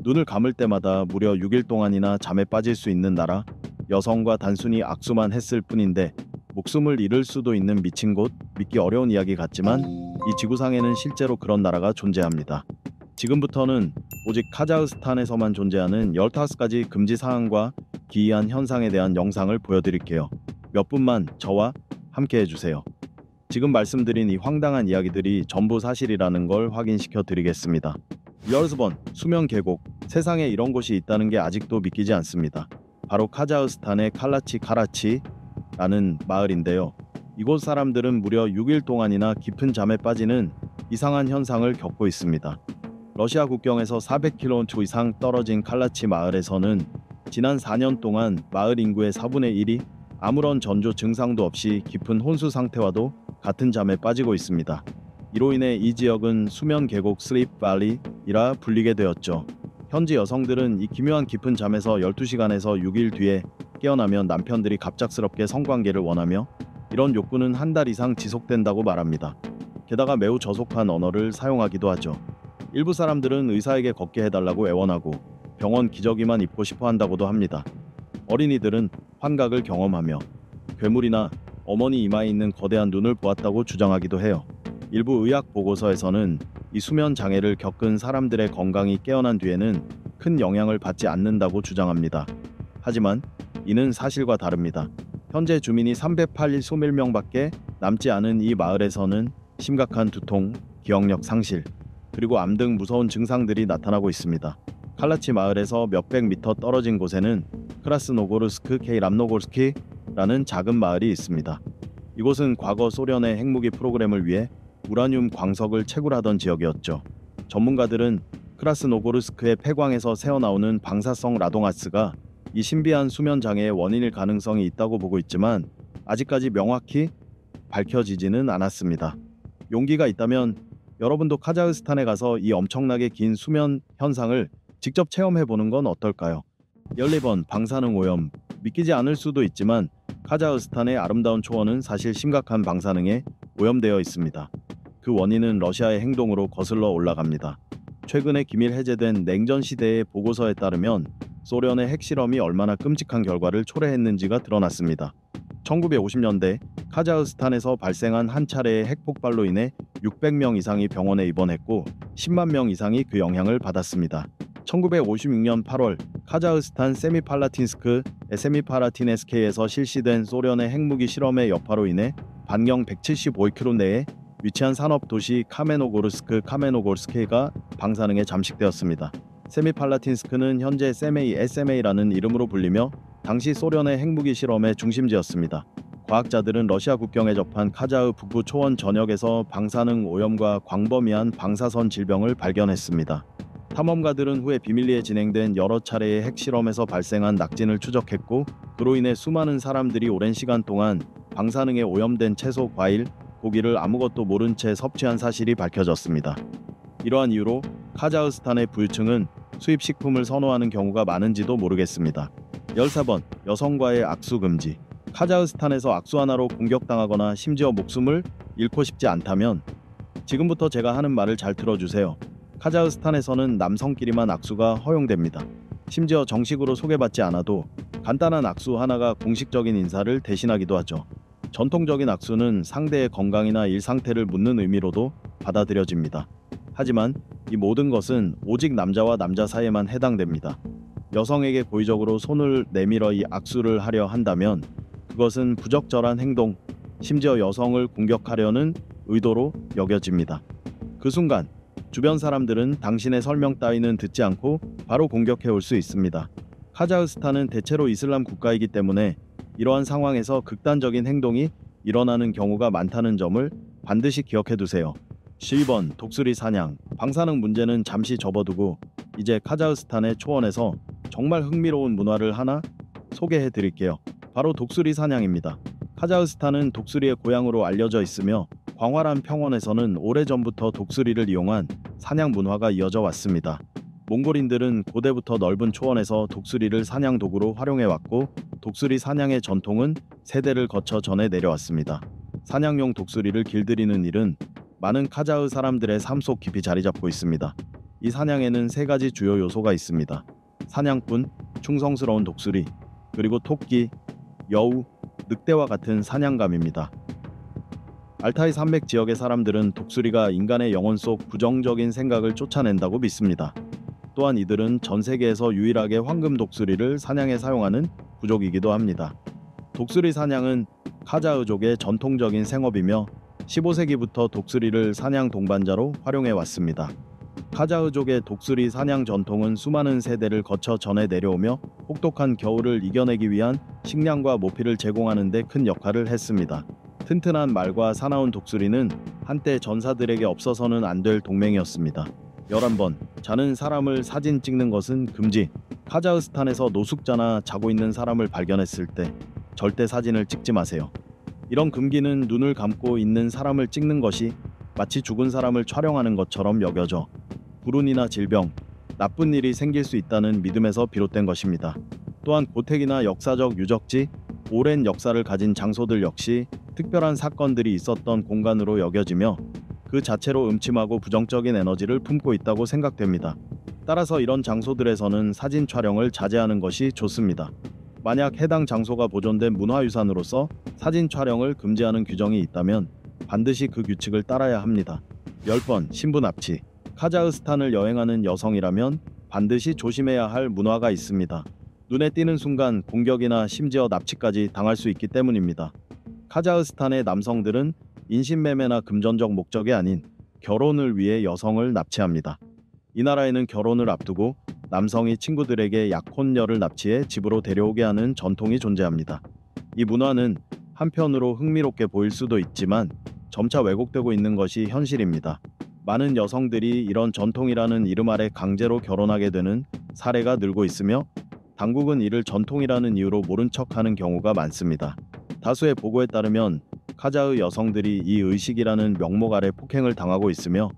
눈을 감을 때마다 무려 6일 동안이나 잠에 빠질 수 있는 나라. 여성과 단순히 악수만 했을 뿐인데 목숨을 잃을 수도 있는 미친 곳. 믿기 어려운 이야기 같지만 이 지구상에는 실제로 그런 나라가 존재합니다. 지금부터는 오직 카자흐스탄에서만 존재하는 15가지 금지 사항과 기이한 현상에 대한 영상을 보여드릴게요. 몇 분만 저와 함께 해주세요. 지금 말씀드린 이 황당한 이야기들이 전부 사실이라는 걸 확인시켜 드리겠습니다. 16번 수면 계곡. 세상에 이런 곳이 있다는 게 아직도 믿기지 않습니다. 바로 카자흐스탄의 카라치라는 마을인데요. 이곳 사람들은 무려 6일 동안이나 깊은 잠에 빠지는 이상한 현상을 겪고 있습니다. 러시아 국경에서 400km 이상 떨어진 칼라치 마을에서는 지난 4년 동안 마을 인구의 4분의 1이 아무런 전조 증상도 없이 깊은 혼수 상태와도 같은 잠에 빠지고 있습니다. 이로 인해 이 지역은 수면 계곡 슬립 밸리이라 불리게 되었죠. 현지 여성들은 이 기묘한 깊은 잠에서 12시간에서 6일 뒤에 깨어나면 남편들이 갑작스럽게 성관계를 원하며 이런 욕구는 한 달 이상 지속된다고 말합니다. 게다가 매우 저속한 언어를 사용하기도 하죠. 일부 사람들은 의사에게 걷게 해달라고 애원하고 병원 기저귀만 입고 싶어 한다고도 합니다. 어린이들은 환각을 경험하며 괴물이나 어머니 이마에 있는 거대한 눈을 보았다고 주장하기도 해요. 일부 의학 보고서에서는 이 수면 장애를 겪은 사람들의 건강이 깨어난 뒤에는 큰 영향을 받지 않는다고 주장합니다. 하지만 이는 사실과 다릅니다. 현재 주민이 381명밖에 남지 않은 이 마을에서는 심각한 두통, 기억력 상실, 그리고 암 등 무서운 증상들이 나타나고 있습니다. 칼라치 마을에서 몇백 미터 떨어진 곳에는 크라스노고르스크 K람노골스키라는 작은 마을이 있습니다. 이곳은 과거 소련의 핵무기 프로그램을 위해 우라늄 광석을 채굴하던 지역이었죠. 전문가들은 크라스노고르스크의 폐광에서 새어나오는 방사성 라동가스가 이 신비한 수면 장애의 원인일 가능성이 있다고 보고 있지만 아직까지 명확히 밝혀지지는 않았습니다. 용기가 있다면 여러분도 카자흐스탄에 가서 이 엄청나게 긴 수면 현상을 직접 체험해보는 건 어떨까요? 12번 방사능 오염. 믿기지 않을 수도 있지만 카자흐스탄의 아름다운 초원은 사실 심각한 방사능에 오염되어 있습니다. 그 원인은 러시아의 행동으로 거슬러 올라갑니다. 최근에 기밀 해제된 냉전 시대의 보고서에 따르면 소련의 핵실험이 얼마나 끔찍한 결과를 초래했는지가 드러났습니다. 1950년대 카자흐스탄에서 발생한 한 차례의 핵폭발로 인해 600명 이상이 병원에 입원했고 10만 명 이상이 그 영향을 받았습니다. 1956년 8월 카자흐스탄 세미팔라틴스크에서 실시된 소련의 핵무기 실험의 여파로 인해 반경 175km 내에 위치한 산업 도시 카메노고르스크가 방사능에 잠식되었습니다. 세미팔라틴스크는 현재 SMA라는 이름으로 불리며 당시 소련의 핵무기 실험의 중심지였습니다. 과학자들은 러시아 국경에 접한 카자흐 북부 초원 전역에서 방사능 오염과 광범위한 방사선 질병을 발견했습니다. 탐험가들은 후에 비밀리에 진행된 여러 차례의 핵실험에서 발생한 낙진을 추적했고 그로 인해 수많은 사람들이 오랜 시간 동안 방사능에 오염된 채소, 과일, 고기를 아무것도 모른 채 섭취한 사실이 밝혀졌습니다. 이러한 이유로 카자흐스탄의 부유층은 수입 식품을 선호하는 경우가 많은지도 모르겠습니다. 14번 여성과의 악수 금지. 카자흐스탄에서 악수 하나로 공격당하거나 심지어 목숨을 잃고 싶지 않다면 지금부터 제가 하는 말을 잘 들어주세요. 카자흐스탄에서는 남성끼리만 악수가 허용됩니다. 심지어 정식으로 소개받지 않아도 간단한 악수 하나가 공식적인 인사를 대신하기도 하죠. 전통적인 악수는 상대의 건강이나 일 상태를 묻는 의미로도 받아들여집니다. 하지만 이 모든 것은 오직 남자와 남자 사이에만 해당됩니다. 여성에게 고의적으로 손을 내밀어 이 악수를 하려 한다면 그것은 부적절한 행동, 심지어 여성을 공격하려는 의도로 여겨집니다. 그 순간 주변 사람들은 당신의 설명 따위는 듣지 않고 바로 공격해 올 수 있습니다. 카자흐스탄은 대체로 이슬람 국가이기 때문에 이러한 상황에서 극단적인 행동이 일어나는 경우가 많다는 점을 반드시 기억해 두세요. 12번 독수리 사냥. 방사능 문제는 잠시 접어두고 이제 카자흐스탄의 초원에서 정말 흥미로운 문화를 하나 소개해 드릴게요. 바로 독수리 사냥입니다. 카자흐스탄은 독수리의 고향으로 알려져 있으며 광활한 평원에서는 오래전부터 독수리를 이용한 사냥 문화가 이어져 왔습니다. 몽골인들은 고대부터 넓은 초원에서 독수리를 사냥 도구로 활용해왔고 독수리 사냥의 전통은 세대를 거쳐 전해 내려왔습니다. 사냥용 독수리를 길들이는 일은 많은 카자흐 사람들의 삶 속 깊이 자리 잡고 있습니다. 이 사냥에는 세 가지 주요 요소가 있습니다. 사냥꾼, 충성스러운 독수리, 그리고 토끼, 여우, 늑대와 같은 사냥감입니다. 알타이 산맥 지역의 사람들은 독수리가 인간의 영혼 속 부정적인 생각을 쫓아낸다고 믿습니다. 또한 이들은 전 세계에서 유일하게 황금 독수리를 사냥에 사용하는 부족이기도 합니다. 독수리 사냥은 카자흐족의 전통적인 생업이며 15세기부터 독수리를 사냥 동반자로 활용해 왔습니다. 카자흐족의 독수리 사냥 전통은 수많은 세대를 거쳐 전해 내려오며 혹독한 겨울을 이겨내기 위한 식량과 모피를 제공하는 데 큰 역할을 했습니다. 튼튼한 말과 사나운 독수리는 한때 전사들에게 없어서는 안 될 동맹이었습니다. 11번. 자는 사람을 사진 찍는 것은 금지. 카자흐스탄에서 노숙자나 자고 있는 사람을 발견했을 때 절대 사진을 찍지 마세요. 이런 금기는 눈을 감고 있는 사람을 찍는 것이 마치 죽은 사람을 촬영하는 것처럼 여겨져 불운이나 질병, 나쁜 일이 생길 수 있다는 믿음에서 비롯된 것입니다. 또한 고택이나 역사적 유적지, 오랜 역사를 가진 장소들 역시 특별한 사건들이 있었던 공간으로 여겨지며 그 자체로 음침하고 부정적인 에너지를 품고 있다고 생각됩니다. 따라서 이런 장소들에서는 사진 촬영을 자제하는 것이 좋습니다. 만약 해당 장소가 보존된 문화유산으로서 사진 촬영을 금지하는 규정이 있다면 반드시 그 규칙을 따라야 합니다. 10번. 신부 납치. 카자흐스탄을 여행하는 여성이라면 반드시 조심해야 할 문화가 있습니다. 눈에 띄는 순간 공격이나 심지어 납치까지 당할 수 있기 때문입니다. 카자흐스탄의 남성들은 인신매매나 금전적 목적이 아닌 결혼을 위해 여성을 납치합니다. 이 나라에는 결혼을 앞두고 남성이 친구들에게 약혼녀를 납치해 집으로 데려오게 하는 전통이 존재합니다. 이 문화는 한편으로 흥미롭게 보일 수도 있지만 점차 왜곡되고 있는 것이 현실입니다. 많은 여성들이 이런 전통이라는 이름 아래 강제로 결혼하게 되는 사례가 늘고 있으며 당국은 이를 전통이라는 이유로 모른 척하는 경우가 많습니다. 다수의 보고에 따르면 카자흐 여성들이 이 의식이라는 명목 아래 폭행을 당하고 있으며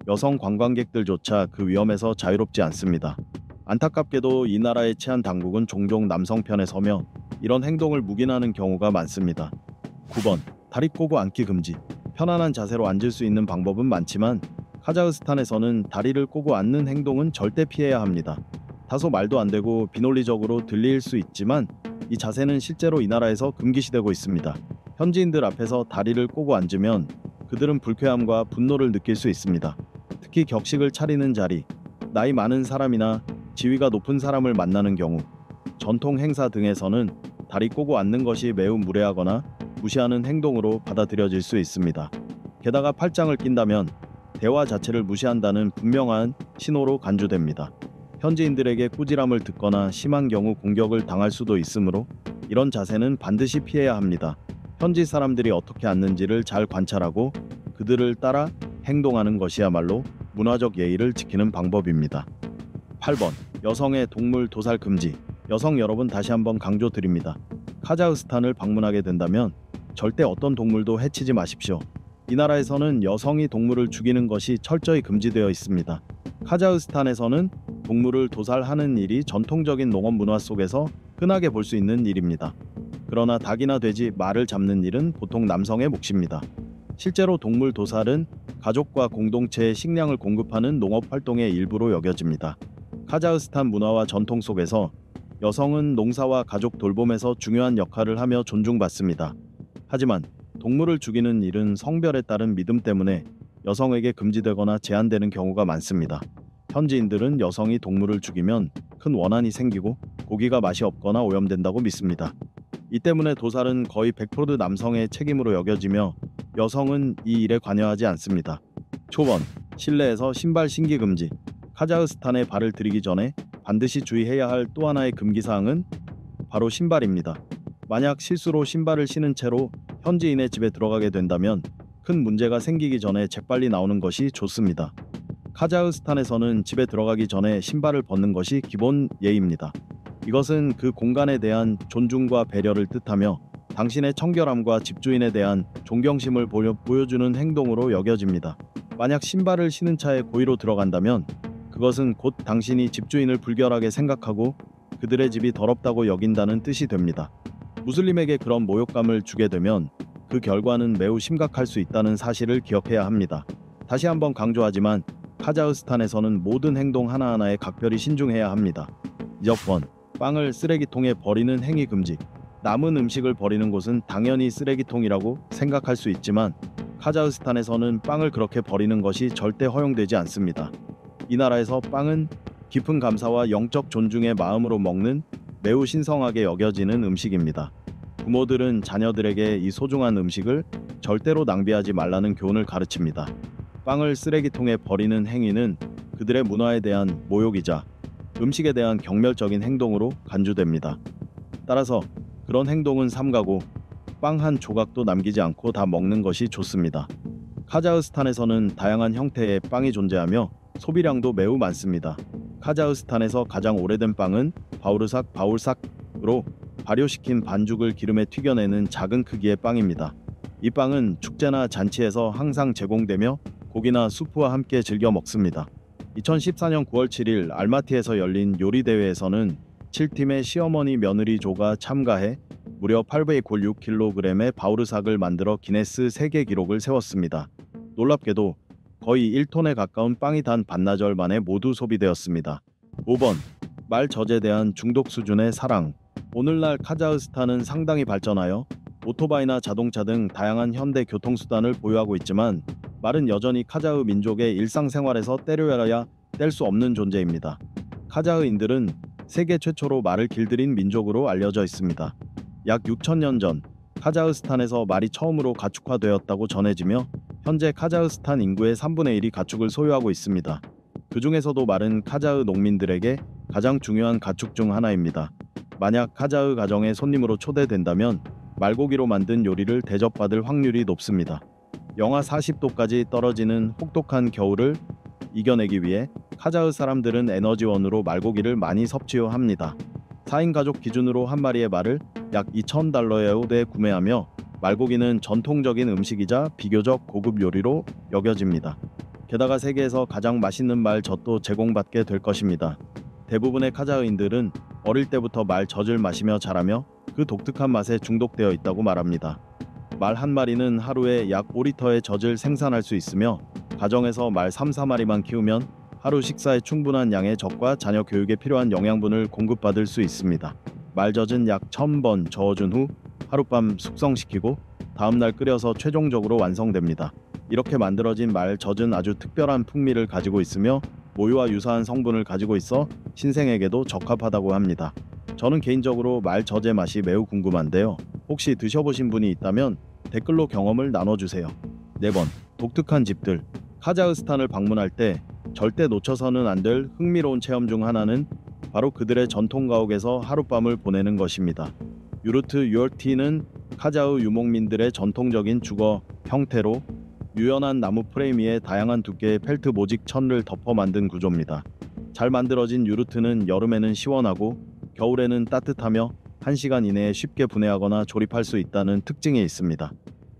여성 관광객들조차 그 위험에서 자유롭지 않습니다. 안타깝게도 이 나라의 치안 당국은 종종 남성 편에 서며 이런 행동을 묵인하는 경우가 많습니다. 9번. 다리 꼬고 앉기 금지. 편안한 자세로 앉을 수 있는 방법은 많지만 카자흐스탄에서는 다리를 꼬고 앉는 행동은 절대 피해야 합니다. 다소 말도 안 되고 비논리적으로 들릴 수 있지만 이 자세는 실제로 이 나라에서 금기시되고 있습니다. 현지인들 앞에서 다리를 꼬고 앉으면 그들은 불쾌함과 분노를 느낄 수 있습니다. 특히 격식을 차리는 자리, 나이 많은 사람이나 지위가 높은 사람을 만나는 경우, 전통 행사 등에서는 다리 꼬고 앉는 것이 매우 무례하거나 무시하는 행동으로 받아들여질 수 있습니다. 게다가 팔짱을 낀다면 대화 자체를 무시한다는 분명한 신호로 간주됩니다. 현지인들에게 꾸지람을 듣거나 심한 경우 공격을 당할 수도 있으므로 이런 자세는 반드시 피해야 합니다. 현지 사람들이 어떻게 앉는지를 잘 관찰하고 그들을 따라 행동하는 것이야말로 문화적 예의를 지키는 방법입니다. 8번. 여성의 동물 도살 금지. 여성 여러분, 다시 한번 강조드립니다. 카자흐스탄을 방문하게 된다면 절대 어떤 동물도 해치지 마십시오. 이 나라에서는 여성이 동물을 죽이는 것이 철저히 금지되어 있습니다. 카자흐스탄에서는 동물을 도살하는 일이 전통적인 농업 문화 속에서 흔하게 볼 수 있는 일입니다. 그러나 닭이나 돼지, 말을 잡는 일은 보통 남성의 몫입니다. 실제로 동물 도살은 가족과 공동체에 식량을 공급하는 농업 활동의 일부로 여겨집니다. 카자흐스탄 문화와 전통 속에서 여성은 농사와 가족 돌봄에서 중요한 역할을 하며 존중받습니다. 하지만 동물을 죽이는 일은 성별에 따른 믿음 때문에 여성에게 금지되거나 제한되는 경우가 많습니다. 현지인들은 여성이 동물을 죽이면 큰 원한이 생기고 고기가 맛이 없거나 오염된다고 믿습니다. 이 때문에 도살은 거의 100% 남성의 책임으로 여겨지며 여성은 이 일에 관여하지 않습니다. 초번. 실내에서 신발 신기 금지. 카자흐스탄에 발을 들이기 전에 반드시 주의해야 할 또 하나의 금기사항은 바로 신발입니다. 만약 실수로 신발을 신은 채로 현지인의 집에 들어가게 된다면 큰 문제가 생기기 전에 재빨리 나오는 것이 좋습니다. 카자흐스탄에서는 집에 들어가기 전에 신발을 벗는 것이 기본 예의입니다. 이것은 그 공간에 대한 존중과 배려를 뜻하며 당신의 청결함과 집주인에 대한 존경심을 보여주는 행동으로 여겨집니다. 만약 신발을 신은 차에 고의로 들어간다면 그것은 곧 당신이 집주인을 불결하게 생각하고 그들의 집이 더럽다고 여긴다는 뜻이 됩니다. 무슬림에게 그런 모욕감을 주게 되면 그 결과는 매우 심각할 수 있다는 사실을 기억해야 합니다. 다시 한번 강조하지만 카자흐스탄에서는 모든 행동 하나하나에 각별히 신중해야 합니다. 이적권, 빵을 쓰레기통에 버리는 행위 금지. 남은 음식을 버리는 곳은 당연히 쓰레기통이라고 생각할 수 있지만 카자흐스탄에서는 빵을 그렇게 버리는 것이 절대 허용되지 않습니다. 이 나라에서 빵은 깊은 감사와 영적 존중의 마음으로 먹는 매우 신성하게 여겨지는 음식입니다. 부모들은 자녀들에게 이 소중한 음식을 절대로 낭비하지 말라는 교훈을 가르칩니다. 빵을 쓰레기통에 버리는 행위는 그들의 문화에 대한 모욕이자 음식에 대한 경멸적인 행동으로 간주됩니다. 따라서 그런 행동은 삼가고 빵 한 조각도 남기지 않고 다 먹는 것이 좋습니다. 카자흐스탄에서는 다양한 형태의 빵이 존재하며 소비량도 매우 많습니다. 카자흐스탄에서 가장 오래된 빵은 바울삭으로 발효시킨 반죽을 기름에 튀겨내는 작은 크기의 빵입니다. 이 빵은 축제나 잔치에서 항상 제공되며 고기나 수프와 함께 즐겨 먹습니다. 2014년 9월 7일 알마티에서 열린 요리 대회에서는 7팀의 시어머니 며느리조가 참가해 무려 896kg의 바우르삭을 만들어 기네스 세계 기록을 세웠습니다. 놀랍게도 거의 1톤에 가까운 빵이 단 반나절 만에 모두 소비되었습니다. 5번. 말 젖에 대한 중독 수준의 사랑. 오늘날 카자흐스탄은 상당히 발전하여 오토바이나 자동차 등 다양한 현대 교통수단을 보유하고 있지만 말은 여전히 카자흐 민족의 일상생활에서 때려야 뗄 수 없는 존재입니다. 카자흐인들은 세계 최초로 말을 길들인 민족으로 알려져 있습니다. 약 6,000년 전 카자흐스탄에서 말이 처음으로 가축화되었다고 전해지며 현재 카자흐스탄 인구의 3분의 1이 가축을 소유하고 있습니다. 그 중에서도 말은 카자흐 농민들에게 가장 중요한 가축 중 하나입니다. 만약 카자흐 가정에 손님으로 초대된다면 말고기로 만든 요리를 대접받을 확률이 높습니다. 영하 40도까지 떨어지는 혹독한 겨울을 이겨내기 위해 카자흐 사람들은 에너지원으로 말고기를 많이 섭취합니다. 4인 가족 기준으로 한 마리의 말을 약 $2,000에 구매하며 말고기는 전통적인 음식이자 비교적 고급 요리로 여겨집니다. 게다가 세계에서 가장 맛있는 말 젖도 제공받게 될 것입니다. 대부분의 카자흐인들은 어릴 때부터 말 젖을 마시며 자라며 그 독특한 맛에 중독되어 있다고 말합니다. 말 한 마리는 하루에 약 5리터의 젖을 생산할 수 있으며 가정에서 말 3-4마리만 키우면 하루 식사에 충분한 양의 젖과 자녀 교육에 필요한 영양분을 공급받을 수 있습니다. 말젖은 약 1000번 저어준 후 하룻밤 숙성시키고 다음날 끓여서 최종적으로 완성됩니다. 이렇게 만들어진 말젖은 아주 특별한 풍미를 가지고 있으며 모유와 유사한 성분을 가지고 있어 신생에게도 적합하다고 합니다. 저는 개인적으로 말젖의 맛이 매우 궁금한데요. 혹시 드셔보신 분이 있다면 댓글로 경험을 나눠주세요. 4번. 독특한 집들. 카자흐스탄을 방문할 때 절대 놓쳐서는 안 될 흥미로운 체험 중 하나는 바로 그들의 전통 가옥에서 하룻밤을 보내는 것입니다. 유르트는 카자흐 유목민들의 전통적인 주거 형태로 유연한 나무 프레임 위에 다양한 두께의 펠트 모직 천을 덮어 만든 구조입니다. 잘 만들어진 유르트는 여름에는 시원하고 겨울에는 따뜻하며 1시간 이내에 쉽게 분해하거나 조립할 수 있다는 특징이 있습니다.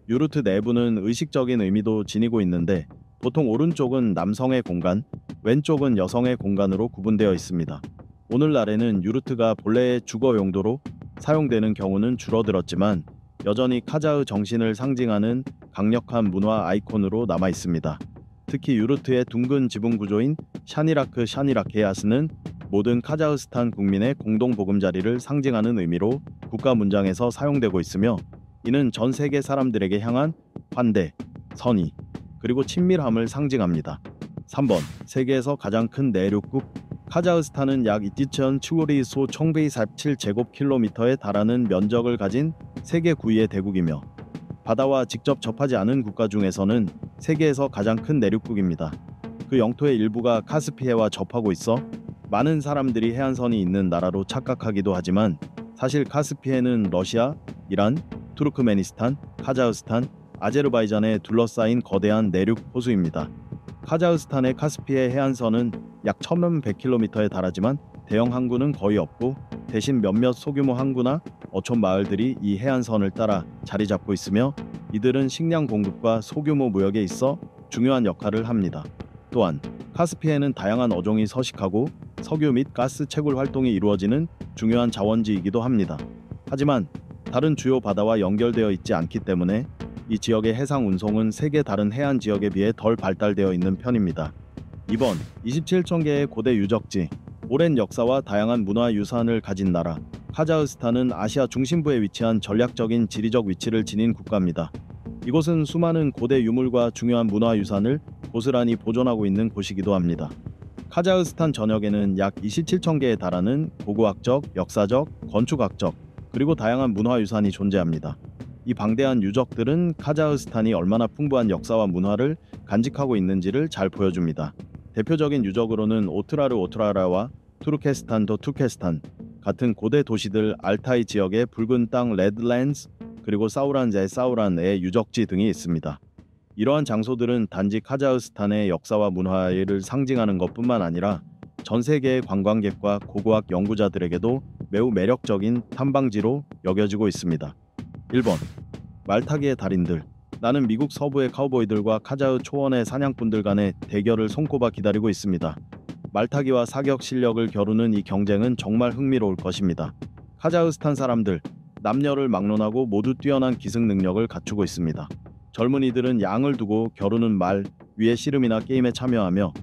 유르트 내부는 의식적인 의미도 지니고 있는데 보통 오른쪽은 남성의 공간, 왼쪽은 여성의 공간으로 구분되어 있습니다. 오늘날에는 유르트가 본래의 주거 용도로 사용되는 경우는 줄어들었지만 여전히 카자흐 정신을 상징하는 강력한 문화 아이콘으로 남아 있습니다. 특히 유르트의 둥근 지붕 구조인 샤니라케야스는 모든 카자흐스탄 국민의 공동 보금자리를 상징하는 의미로 국가 문장에서 사용되고 있으며 이는 전 세계 사람들에게 향한 환대, 선의, 그리고 친밀함을 상징합니다. 3번. 세계에서 가장 큰 내륙국. 카자흐스탄은 약 2,947제곱킬로미터에 달하는 면적을 가진 세계 9위의 대국이며 바다와 직접 접하지 않은 국가 중에서는 세계에서 가장 큰 내륙국입니다. 그 영토의 일부가 카스피해와 접하고 있어 많은 사람들이 해안선이 있는 나라로 착각하기도 하지만 사실 카스피해는 러시아, 이란, 투르크메니스탄, 카자흐스탄, 아제르바이잔에 둘러싸인 거대한 내륙 호수입니다. 카자흐스탄의 카스피해 해안선은 약 1100km에 달하지만 대형 항구는 거의 없고 대신 몇몇 소규모 항구나 어촌 마을들이 이 해안선을 따라 자리 잡고 있으며 이들은 식량 공급과 소규모 무역에 있어 중요한 역할을 합니다. 또한 카스피해는 다양한 어종이 서식하고 석유 및 가스 채굴 활동이 이루어지는 중요한 자원지이기도 합니다. 하지만 다른 주요 바다와 연결되어 있지 않기 때문에 이 지역의 해상 운송은 세계 다른 해안 지역에 비해 덜 발달되어 있는 편입니다. 2번 27천 개의 고대 유적지. 오랜 역사와 다양한 문화 유산을 가진 나라 카자흐스탄은 아시아 중심부에 위치한 전략적인 지리적 위치를 지닌 국가입니다. 이곳은 수많은 고대 유물과 중요한 문화 유산을 고스란히 보존하고 있는 곳이기도 합니다. 카자흐스탄 전역에는 약 27천 개에 달하는 고고학적, 역사적, 건축학적, 그리고 다양한 문화 유산이 존재합니다. 이 방대한 유적들은 카자흐스탄이 얼마나 풍부한 역사와 문화를 간직하고 있는지를 잘 보여줍니다. 대표적인 유적으로는 오트라르와 투르케스탄 투케스탄 같은 고대 도시들, 알타이 지역의 붉은 땅 레드랜드, 그리고 사우란의 유적지 등이 있습니다. 이러한 장소들은 단지 카자흐스탄의 역사와 문화를 상징하는 것뿐만 아니라 전 세계의 관광객과 고고학 연구자들에게도 매우 매력적인 탐방지로 여겨지고 있습니다. 1번 말타기의 달인들. 나는 미국 서부의 카우보이들과 카자흐 초원의 사냥꾼들 간의 대결을 손꼽아 기다리고 있습니다. 말타기와 사격 실력을 겨루는 이 경쟁은 정말 흥미로울 것입니다. 카자흐스탄 사람들, 남녀를 막론하고 모두 뛰어난 기승 능력을 갖추고 있습니다. 젊은이들은 양을 두고 겨루는 말 위의 씨름이나 게임에 참여하며,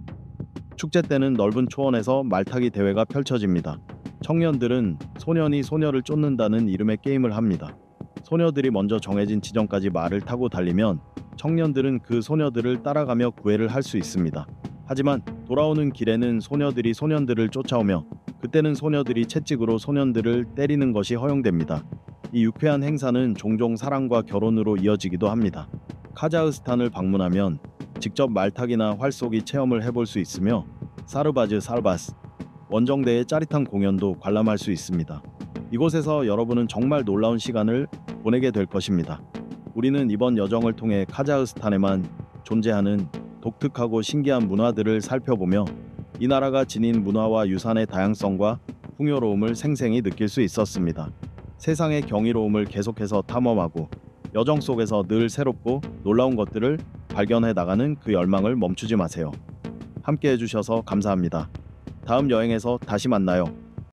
축제 때는 넓은 초원에서 말타기 대회가 펼쳐집니다. 청년들은 소년이 소녀를 쫓는다는 이름의 게임을 합니다. 소녀들이 먼저 정해진 지점까지 말을 타고 달리면 청년들은 그 소녀들을 따라가며 구애를 할 수 있습니다. 하지만 돌아오는 길에는 소녀들이 소년들을 쫓아오며, 그때는 소녀들이 채찍으로 소년들을 때리는 것이 허용됩니다. 이 유쾌한 행사는 종종 사랑과 결혼으로 이어지기도 합니다. 카자흐스탄을 방문하면 직접 말타기나 활쏘기 체험을 해볼 수 있으며, 살바스 원정대의 짜릿한 공연도 관람할 수 있습니다. 이곳에서 여러분은 정말 놀라운 시간을 보내게 될 것입니다. 우리는 이번 여정을 통해 카자흐스탄에만 존재하는 독특하고 신기한 문화들을 살펴보며 이 나라가 지닌 문화와 유산의 다양성과 풍요로움을 생생히 느낄 수 있었습니다. 세상의 경이로움을 계속해서 탐험하고 여정 속에서 늘 새롭고 놀라운 것들을 발견해 나가는 그 열망을 멈추지 마세요. 함께 해주셔서 감사합니다. 다음 여행에서 다시 만나요.